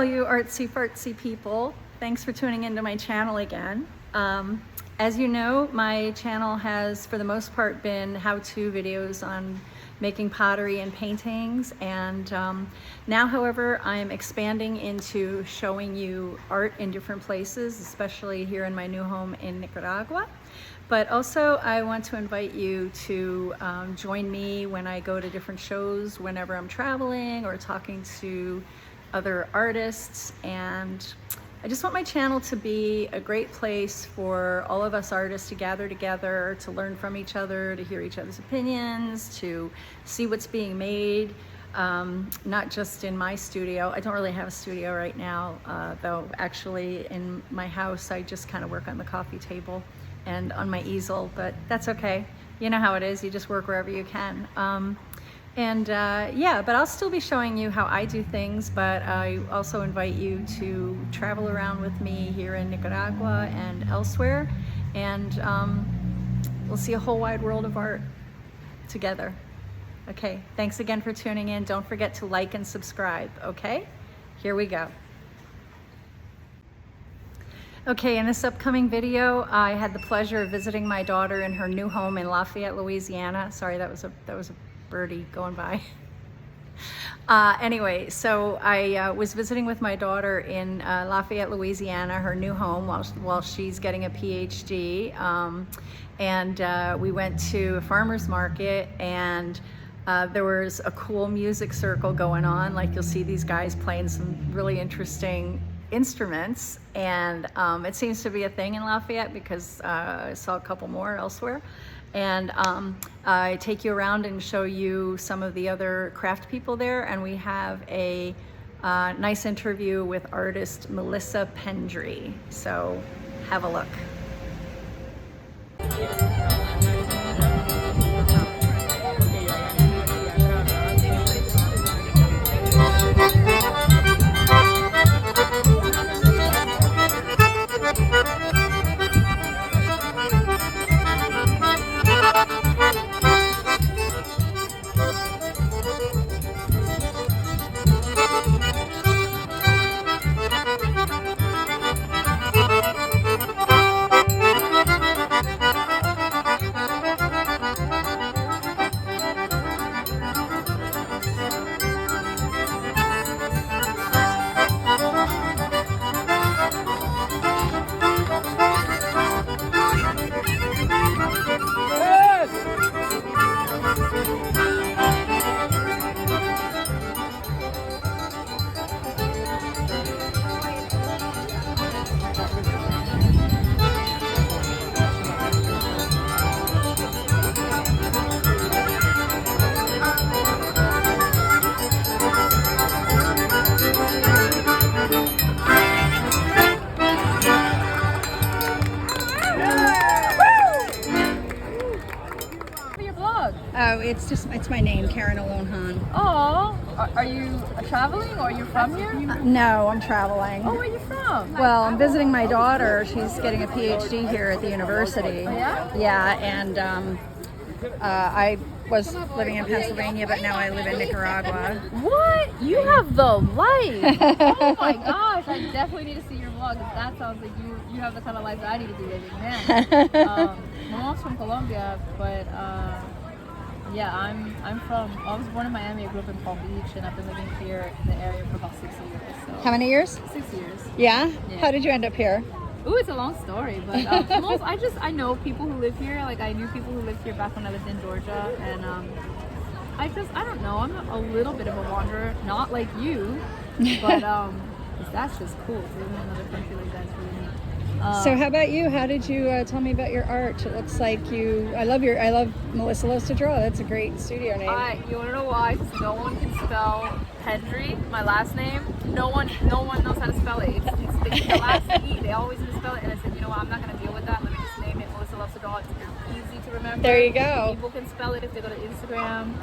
all you artsy fartsy people. Thanks for tuning into my channel again. As you know, my channel has for the most part been how-to videos on making pottery and paintings, and now however I'm expanding into showing you art in different places, especially here in my new home in Nicaragua. But also I want to invite you to join me when I go to different shows whenever I'm traveling or talking to other artists. And I just want my channel to be a great place for all of us artists to gather together, to learn from each other, to hear each other's opinions, to see what's being made, not just in my studio. I don't really have a studio right now, though actually in my house I just kind of work on the coffee table and on my easel, but that's okay. You know how it is, you just work wherever you can. Yeah, but I'll still be showing you how I do things, but I also invite you to travel around with me here in Nicaragua and elsewhere, and we'll see a whole wide world of art together. Okay, thanks again for tuning in. Don't forget to like and subscribe, okay? Here we go. Okay, in this upcoming video, I had the pleasure of visiting my daughter in her new home in Lafayette, Louisiana. Sorry, that was a birdie going by. Anyway, so I was visiting with my daughter in Lafayette, Louisiana, her new home, while she's getting a PhD. We went to a farmer's market, and there was a cool music circle going on. Like, you'll see these guys playing some really interesting instruments, and it seems to be a thing in Lafayette because I saw a couple more elsewhere. And I take you around and show you some of the other craft people there, and we have a nice interview with artist Melissa Pendry. So have a look. Oh, it's my name, Karen Alonhan. Oh, are you traveling, or are you from here? No, I'm traveling. Oh, where are you from? Well, I'm visiting my daughter. She's getting a PhD here at the university. Oh, yeah? Yeah, and I was living in Pennsylvania, but now I live in Nicaragua. What? You have the life! Oh my gosh, I definitely need to see your vlog. That sounds like you have the kind of life that I need to be living, man. My mom's from Colombia, but yeah, I was born in Miami. I grew up in Palm Beach, and I've been living here in the area for about 6 years. So. How many years? 6 years. Yeah? How did you end up here? Ooh, it's a long story, but I know people who live here. Like, I knew people who lived here back when I lived in Georgia, and I don't know. I'm a little bit of a wanderer, not like you, but that's just cool. To live in another country like that is really neat. So how about you? How did you tell me about your art? It looks like I love Melissa Loves to Draw. That's a great studio name. You want to know why? Because no one can spell Pendry, my last name. No one knows how to spell it. It's the last E. They always misspell it, and I said, you know what? I'm not going to deal with that. Let me just name it Melissa Loves to Draw. It's easy to remember. There you go. People can spell it if they go to Instagram,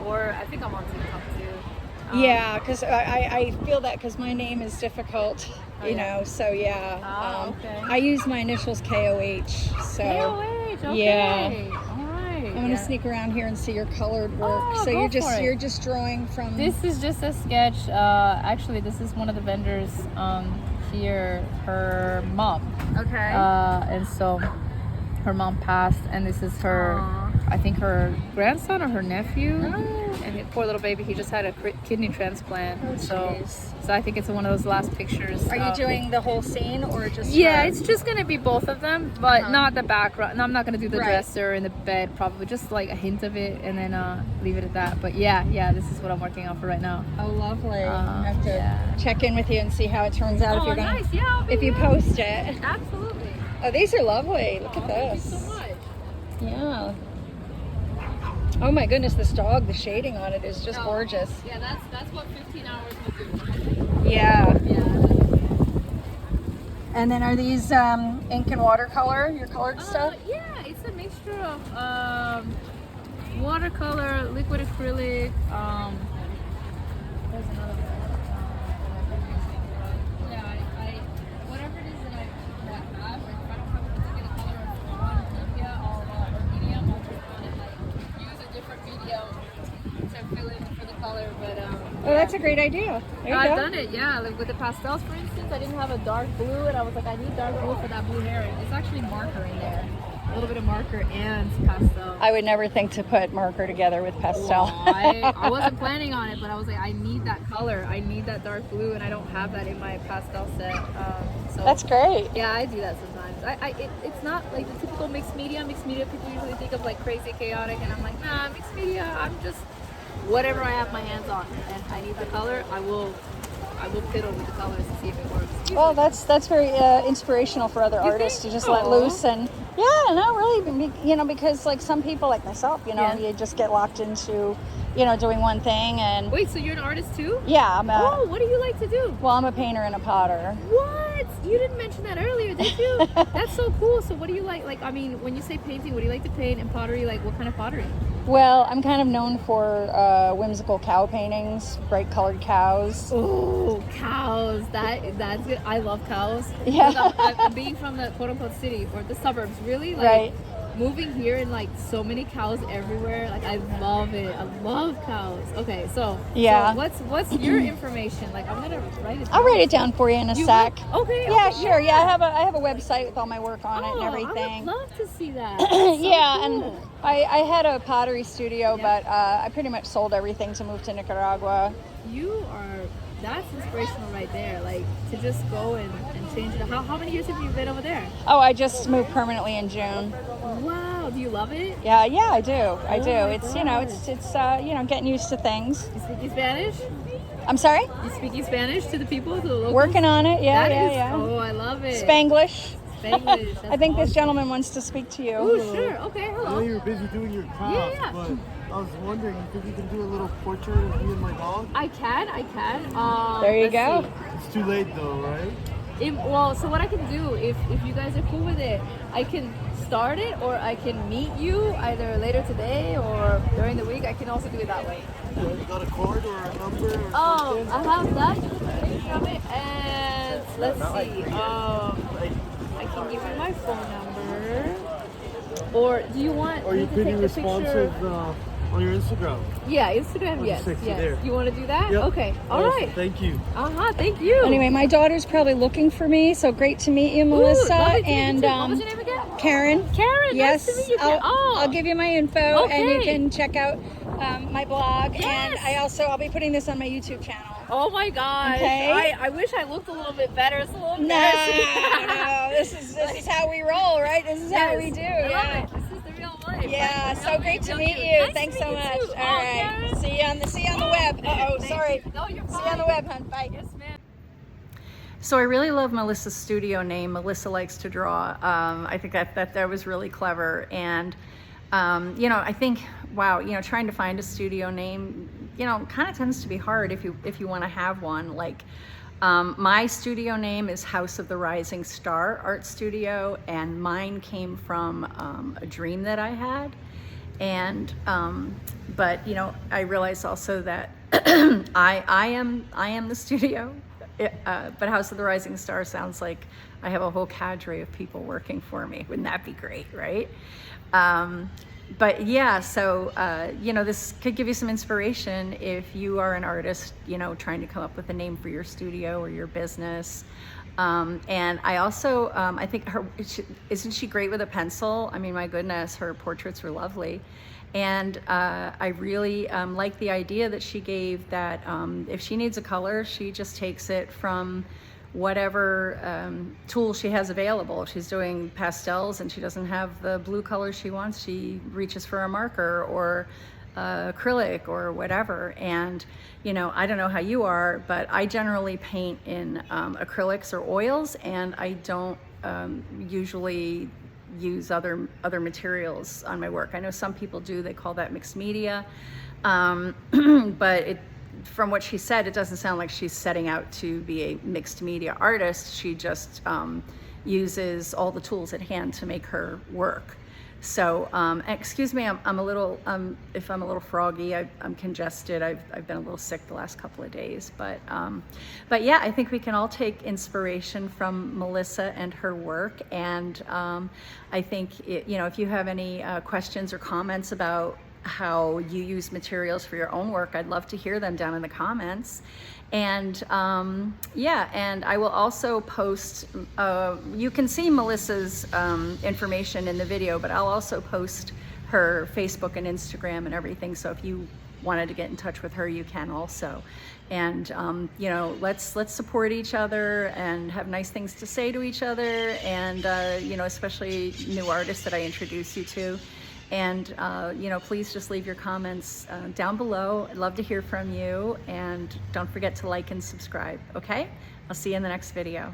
or I think I'm on TikTok too. Yeah, because I feel that because my name is difficult, you know, so yeah. Okay. I use my initials KOH, so. KOH, okay. Yeah. All right. I'm gonna sneak around here and see your colored work. Oh, so go for it. you're just drawing from. This is just a sketch. Actually, this is one of the vendors here. Her mom. Okay. And so her mom passed, and this is her. Aww. I think her grandson or her nephew. Oh. And poor little baby, he just had a kidney transplant. Oh, so I think it's one of those last pictures. Are you doing the whole scene or just? Yeah, her? it's just gonna be both of them, but not the background. No, I'm not gonna do the Right. dresser and the bed. Probably just like a hint of it, and then leave it at that. But yeah, this is what I'm working on for right now. Oh, lovely. I have to yeah. check in with you and see how it turns out if you're gonna. Nice. Yeah, I'll be If you here. post it. Absolutely. Oh, these are lovely. Look at Thank you this. so much. Yeah. Oh my goodness, this dog, the shading on it is just gorgeous. Yeah, that's what 15 hours will do. Yeah. Yeah. And then are these ink and watercolor, your colored stuff? Yeah, it's a mixture of watercolor, liquid acrylic. There's another one. Yeah, I whatever it is that I have, or if I don't have a particular color or one media or medium, I'll just kind of like use a different medium to fill in for the color. But Oh, that's a great idea. There you I've go. done it, yeah. Like with the pastels, for instance, I didn't have a dark blue, and I was like, I need dark blue for that blue herring. It's actually marker in there, a little bit of marker and pastel. I would never think to put marker together with pastel. Well, I wasn't planning on it, but I was like, I need that color. I need that dark blue, and I don't have that in my pastel set. So That's great. yeah, I do that sometimes. It's not like the typical mixed media. Mixed media people usually think of like crazy, chaotic, and I'm like, nah, mixed media. I'm just whatever I have my hands on, and I need the color. I will fiddle with the colors to see if it works. Well, that's very inspirational for other artists to just let Aw. loose and no, really, because like some people like myself, you just get locked into, doing one thing and. Wait, so you're an artist too? Yeah, What do you like to do? I'm a painter and a potter. What? You didn't mention that earlier, did you? That's so cool. So what do you like? Like, I mean, when you say painting, what do you like to paint? And pottery, like what kind of pottery? Well, I'm kind of known for whimsical cow paintings, bright colored cows. Oh, cows. That's good. I love cows. Yeah. Because I'm being from the quote unquote city or the suburbs, really. Like, Right. moving here and like so many cows everywhere. Like I love it. I love cows. Okay, so Yeah. So what's your information? Like I'm gonna write it down. I'll write it down for you in a sec. will? Okay. Yeah, okay, sure. Yeah, I have a website with all my work on it and I everything. would love to see that. That's so Yeah, cool. and I had a pottery studio, but I pretty much sold everything to move to Nicaragua. That's inspirational right there. Like to just go and change it. How many years have you been over there? Oh, I just moved permanently in June. Wow, do you love it? Yeah, I do. I do. my It's God. it's getting used to things. You speak Spanish? I'm sorry? You speaking Spanish to the people, to the locals? Working on it. Yeah, That is- yeah. Oh, I love it. Spanglish. Spanglish. That's I think this awesome. gentleman wants to speak to you. Oh, sure. Okay, I know hello. you were busy doing your craft, Yeah. but I was wondering, you think you can do a little portrait of me and my dog? I can. There you let's go. see. It's too late though, right? Well, so what I can do, if you guys are cool with it, I can start it, or I can meet you either later today or during the week. I can also do it that way. You got a card or a number or Oh, something? I have that. Just a picture of it, and let's see. I can give you my phone number, or do you want Are me you to pretty take the picture? responsive on your Instagram? Yeah, Instagram. I'll Yes, just text you yes. there. You want to do that? Yep. Okay. All Awesome. right. Thank you. Thank you. Anyway, my daughter's probably looking for me, so great to meet you, Ooh, Melissa. lovely to meet you And too. What was your name again? Karen. Karen. Yes, Nice to meet you. Karen. I'll give you my info, and you Okay. can check out my blog. And Yes. I'll be putting this on my YouTube channel. Oh my gosh. Okay. I wish I looked a little bit better. It's a little No, embarrassing. this is how we roll, right? This is how we do. I love Yeah. it. This is the real life. Yeah, Real so me, great to real meet you. you. Nice Thanks to so meet you much. too. All right. Karen. See you on the web. Thank Sorry. you. No, you're fine. See you on the web, hun. Bye. Yes, ma'am. So I really love Melissa's studio name. Melissa likes to draw. I think that was really clever. And I think, wow, trying to find a studio name, kind of tends to be hard if you want to have one. Like, my studio name is House of the Rising Star Art Studio, and mine came from a dream that I had. And but I realized also that I am the studio. But House of the Rising Star sounds like I have a whole cadre of people working for me. Wouldn't that be great, right? but yeah, so you know, this could give you some inspiration if you are an artist, you know, trying to come up with a name for your studio or your business. And I also, I think isn't she great with a pencil? I mean, my goodness, her portraits were lovely. And I really like the idea that she gave, that if she needs a color, she just takes it from whatever tool she has available. If she's doing pastels and she doesn't have the blue color she wants, she reaches for a marker or acrylic or whatever. And you know, I don't know how you are, but I generally paint in acrylics or oils, and I don't usually use other materials on my work. I know some people do, they call that mixed media, but from what she said, it doesn't sound like she's setting out to be a mixed media artist. She just uses all the tools at hand to make her work. So excuse me, I'm a little if I'm a little froggy, I'm congested. I've been a little sick the last couple of days, but yeah, I think we can all take inspiration from Melissa and her work. And I think you know, if you have any questions or comments about how you use materials for your own work, I'd love to hear them down in the comments. And yeah, and I will also post, you can see Melissa's information in the video, but I'll also post her Facebook and Instagram and everything. So if you wanted to get in touch with her, you can also. And you know, let's support each other and have nice things to say to each other. And you know, especially new artists that I introduce you to. And you know, please just leave your comments down below. I'd love to hear from you, and don't forget to like and subscribe. Okay, I'll see you in the next video.